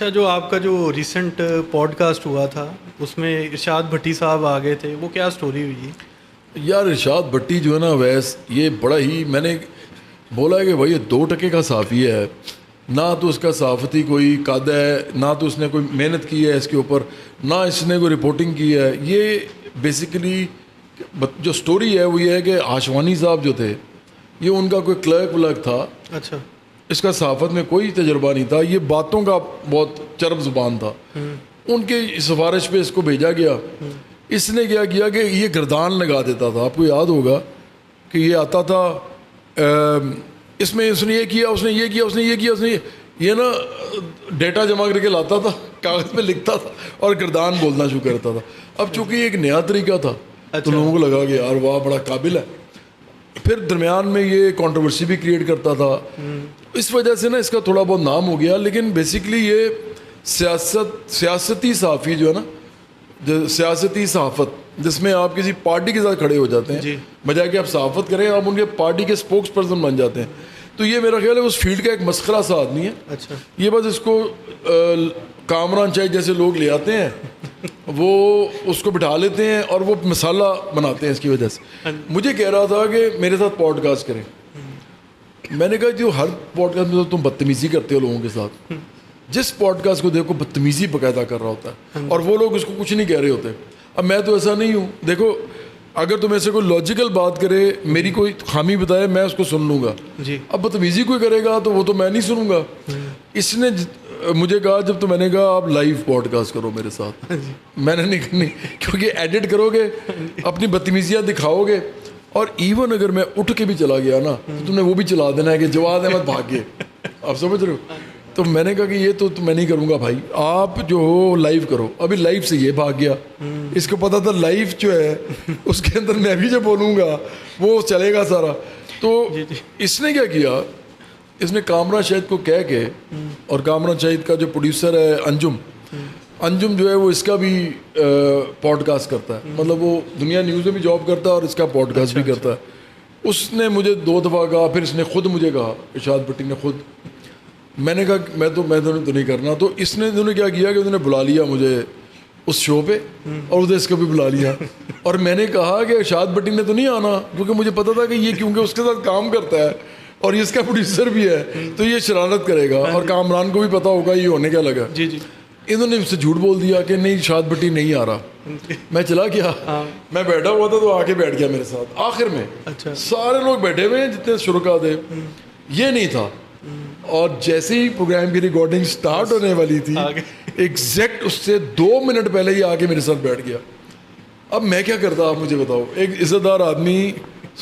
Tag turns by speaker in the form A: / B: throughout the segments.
A: اچھا، جو آپ کا جو ریسنٹ پوڈ کاسٹ ہوا تھا اس میں ارشاد بھٹی صاحب آ گئے تھے، وہ کیا سٹوری ہوئی؟
B: یار ارشاد بھٹی جو ہے نا ویس، یہ بڑا ہی میں نے بولا ہے کہ بھائی یہ 2 ٹکے کا صحافی ہے، نہ تو اس کا صحافتی کوئی قد ہے، نہ تو اس نے کوئی محنت کی ہے اس کے اوپر، نہ اس نے کوئی رپورٹنگ کی ہے. یہ بیسیکلی جو سٹوری ہے وہ یہ ہے کہ آشوانی صاحب جو تھے یہ ان کا کوئی کلرک تھا.
A: اچھا.
B: اس کا صحافت میں کوئی تجربہ نہیں تھا، یہ باتوں کا بہت چرب زبان تھا. ان کے سفارش پہ اس کو بھیجا گیا. اس نے کیا کیا کہ یہ گردان لگا دیتا تھا. آپ کو یاد ہوگا کہ یہ آتا تھا اس میں اس نے یہ کیا، اس نے یہ کیا، اس نے یہ کیا، اس نے یہ نا ڈیٹا جمع کر کے لاتا تھا، کاغذ پہ لکھتا تھا اور گردان بولنا شروع کرتا تھا. اب چونکہ یہ ایک نیا طریقہ تھا تو لوگوں کو لگا کہ یار واہ بڑا قابل ہے. پھر درمیان میں یہ کنٹروورسی بھی کریٹ کرتا تھا. اس وجہ سے نا اس کا تھوڑا بہت نام ہو گیا. لیکن بیسیکلی یہ سیاسی صحافی جو ہے نا، سیاسی صحافت جس میں آپ کسی پارٹی کے ساتھ کھڑے ہو جاتے ہیں، بجائے کہ آپ صحافت کریں آپ ان کے پارٹی کے اسپوکس پرسن بن جاتے ہیں. تو یہ میرا خیال ہے اس فیلڈ کا ایک مسخرہ سا آدمی ہے.
A: اچھا.
B: یہ بس اس کو کامران چاہیے جیسے لوگ لے آتے ہیں، وہ اس کو بٹھا لیتے ہیں اور وہ مسالہ بناتے ہیں. اس کی وجہ سے مجھے کہہ رہا تھا کہ میرے ساتھ پوڈ کاسٹ کریں. میں نے کہا جو ہر پوڈ کاسٹ میں تو تم بدتمیزی کرتے ہو لوگوں کے ساتھ. جس پوڈ کاسٹ کو دیکھو بدتمیزی باقاعدہ کر رہا ہوتا ہے اور وہ لوگ اس کو کچھ نہیں کہہ رہے ہوتے. اب میں تو ایسا نہیں ہوں. دیکھو اگر تم ایسے کوئی لاجیکل بات کرے، میری کوئی خامی بتائے، میں اس کو سن لوں گا. اب بدتمیزی کوئی کرے گا تو وہ تو میں نہیں سنوں گا. اس نے مجھے کہا جب تو میں نے کہا آپ لائیو پوڈ کاسٹ کرو میرے ساتھ. میں نے نہیں کرنی کیونکہ ایڈٹ کرو گے، اپنی بدتمیزیاں دکھاؤ گے، اور ایون اگر میں اٹھ کے بھی چلا گیا نا تو تم نے وہ بھی چلا دینا ہے کہ جواد احمد بھاگ گئے. آپ سمجھ رہے ہو؟ تو میں نے کہا کہ یہ تو میں نہیں کروں گا بھائی، آپ جو ہو لائیو کرو. ابھی لائیو سے یہ بھاگ گیا. اس کو پتا تھا لائیو جو ہے اس کے اندر میں بھی جو بولوں گا وہ چلے گا سارا. تو اس نے کیا کیا، اس نے کامران شاہد کو کہہ کے، اور کامران شاہد کا جو پروڈیوسر ہے انجم جو ہے وہ اس کا بھی پوڈ کاسٹ کرتا ہے. مطلب وہ دنیا نیوز میں بھی جاب کرتا ہے اور اس کا پوڈ کاسٹ بھی کرتا ہے. اس نے مجھے 2 دفعہ کہا، پھر اس نے خود مجھے کہا، ارشاد بھٹی نے خود. میں نے کہا میں تو نہیں کرنا. تو اس نے انہوں نے کیا کیا کہ انہوں نے بلا لیا مجھے اس شو پہ اور ادھر اس کو بھی بلا لیا. اور میں نے کہا کہ ارشاد بھٹی نے تو نہیں آنا، کیونکہ مجھے پتا تھا کہ یہ کیونکہ اس کے ساتھ کام کرتا ہے اور یہ اس کا پروڈیوسر بھی ہے تو یہ شرارت کرے گا، اور کامران کو بھی پتا ہوگا یہ ہونے کیا لگا. انہوں نے مجھ سے جھوٹ بول دیا کہ نہیں ارشاد بھٹی نہیں آ رہا. میں چلا گیا، میں بیٹھا ہوا تھا تو آ کے بیٹھ گیا میرے ساتھ. آخر میں سارے لوگ بیٹھے ہوئے ہیں جتنے شرکا تھے، یہ نہیں تھا. اور جیسے ہی پروگرام کی ریکارڈنگ سٹارٹ ہونے والی تھی ایگزیکٹ اس سے 2 منٹ پہلے ہی آ کے میرے ساتھ بیٹھ گیا. اب میں کیا کرتا آپ مجھے بتاؤ. ایک عزت دار آدمی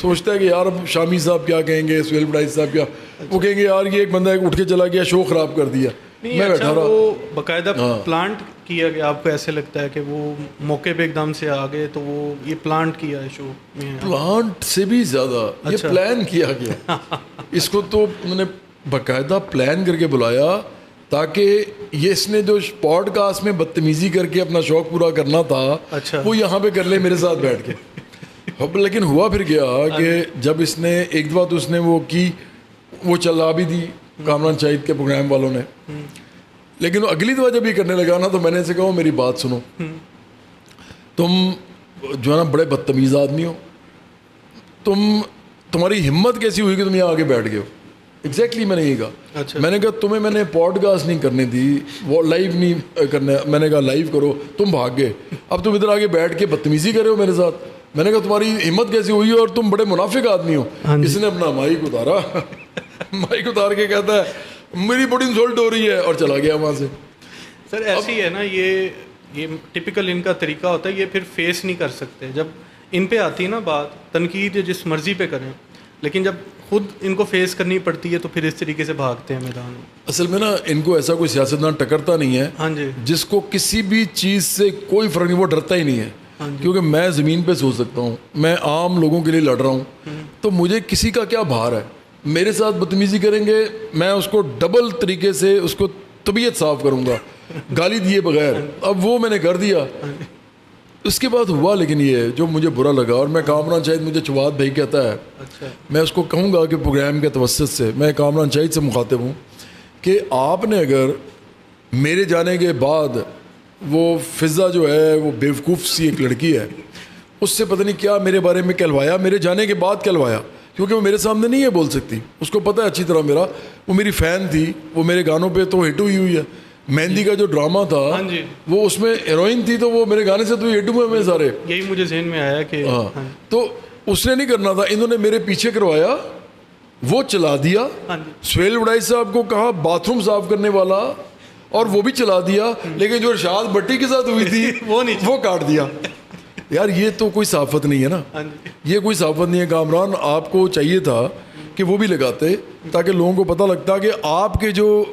B: سوچتا ہے کہ یار اب شامی صاحب کیا کہیں گے، سہیل بڑائی صاحب کیا، وہ کہیں گے یار یہ ایک بندہ اٹھ کے چلا گیا شو خراب کر دیا. میں بیٹھا رہا. وہ
A: باقاعدہ پلانٹ کیا کہ آپ کو ایسے لگتا ہے کہ وہ موقع پہ ایک دم سے آ گئے تو وہ یہ پلانٹ کیا ہے شو؟
B: پلانٹ سے بھی زیادہ یہ پلان کیا گیا. اس کو تو انہوں نے باقاعدہ پلان کر کے بلایا تاکہ یہ اس نے جو پوڈ کاسٹ میں بدتمیزی کر کے اپنا شوق پورا کرنا تھا وہ یہاں پہ کر لے میرے ساتھ بیٹھ کے. لیکن ہوا پھر گیا کہ جب اس نے ایک دفعہ تو اس نے وہ کی، وہ چلا بھی دی کامران شاہد کے پروگرام والوں نے. لیکن اگلی دفعہ جب یہ کرنے لگا نا تو میں نے اسے کہا میری بات سنو، تم جو ہے نا بڑے بدتمیز آدمی ہو، تمہاری ہمت کیسی ہوئی کہ تم یہاں آگے بیٹھ گئے ہو. ایگزیکٹلی میں نے یہ کہا. میں نے کہا تمہیں میں نے پوڈ کاسٹ نہیں کرنے دی، وہ لائیو نہیں کرنا. میں نے کہا لائیو کرو، تم بھاگ گئے. اب تم ادھر آگے بیٹھ کے بدتمیزی کر رہے ہو میرے ساتھ. میں نے کہا تمہاری ہمت کیسی ہوئی اور تم بڑے منافق آدمی ہو. اس نے اپنا مائک اتارا، مائک اتار کے کہتا ہے میری بڑی انسلٹ ہو رہی ہے، اور چلا گیا وہاں سے.
A: سر ایسی ہے نا، یہ ٹپیکل ان کا طریقہ ہوتا ہے. یہ پھر فیس نہیں کر سکتے جب ان پہ آتی ہے نا بات. تنقید جس مرضی پہ کریں، لیکن جب خود ان کو فیس کرنی پڑتی ہے تو پھر اس طریقے سے بھاگتے ہیں میدان میں.
B: اصل میں نا ان کو ایسا کوئی سیاستدان ٹکرتا نہیں ہے جس کو کسی بھی چیز سے کوئی فرق نہیں، وہ ڈرتا ہی نہیں ہے. کیونکہ میں زمین پہ سوچ سکتا ہوں، میں عام لوگوں کے لیے لڑ رہا ہوں، تو مجھے کسی کا کیا بھار ہے. میرے ساتھ بدتمیزی کریں گے، میں اس کو ڈبل طریقے سے اس کو طبیعت صاف کروں گا گالی دیے بغیر. اب وہ میں نے کر دیا. اس کے بعد ہوا لیکن یہ جو مجھے برا لگا، اور میں کامران شاہد مجھے چواد بھائی کہتا ہے، میں اس کو کہوں گا کہ پروگرام کے توسط سے میں کامران شاہد سے مخاطب ہوں کہ آپ نے اگر میرے جانے کے بعد وہ فضا جو ہے وہ بیوقوف سی ایک لڑکی ہے, اس سے پتہ نہیں کیا میرے بارے میں کہلوایا, میرے جانے کے بعد کہلوایا, کیونکہ وہ میرے سامنے نہیں ہے بول سکتی, اس کو پتہ ہے اچھی طرح میرا, وہ میری فین تھی, وہ میرے گانوں پہ تو ہٹ ہوئی ہے. مہندی کا جو ڈرامہ تھا وہ اس میں ہیروئن تھی, تو وہ میرے گانے سے تو ہٹ ہوئے میں سارے.
A: یہی مجھے ذہن میں آیا کہ
B: تو اس نے نہیں کرنا تھا, انہوں نے میرے پیچھے کروایا, وہ چلا دیا. سہیل وڈائی صاحب کو کہا باتھ روم صاف کرنے والا, اور وہ بھی چلا دیا, لیکن جو ارشاد بٹی کے ساتھ ہوئی تھی وہ کاٹ دیا. یار یہ تو کوئی صحافت نہیں ہے نا, یہ کوئی صحافت نہیں ہے. کامران آپ کو چاہیے تھا کہ وہ بھی لگاتے, تاکہ لوگوں کو پتہ لگتا کہ آپ کے جو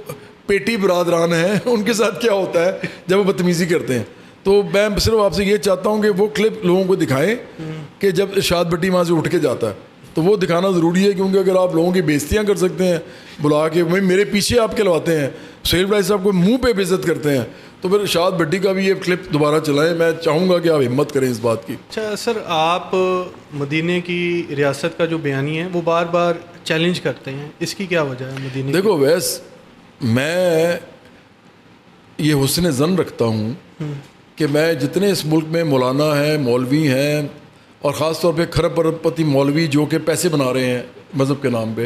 B: پیٹی برادران ہیں ان کے ساتھ کیا ہوتا ہے جب وہ بدتمیزی کرتے ہیں. تو میں صرف آپ سے یہ چاہتا ہوں کہ وہ کلپ لوگوں کو دکھائیں کہ جب ارشاد بٹی وہاں سے اٹھ کے جاتا ہے, تو وہ دکھانا ضروری ہے, کیونکہ اگر آپ لوگوں کی بےزتیاں کر سکتے ہیں بلا کے, میرے پیچھے آپ کہلواتے ہیں, سہیل وڈائی صاحب کو منہ پہ بے عزت کرتے ہیں, تو پھر ارشاد بٹی کا بھی یہ کلپ دوبارہ چلائیں. میں چاہوں گا کہ آپ ہمت کریں اس بات کی.
A: اچھا سر, آپ مدینے کی ریاست کا جو بیانی ہے وہ بار بار چیلنج کرتے ہیں, اس کی کیا وجہ ہے مدینے؟
B: دیکھو ویس, میں یہ حسن ظن رکھتا ہوں کہ میں جتنے اس ملک میں مولانا ہیں, مولوی ہیں, اور خاص طور پہ کھرب پتی مولوی جو کہ پیسے بنا رہے ہیں مذہب کے نام پہ,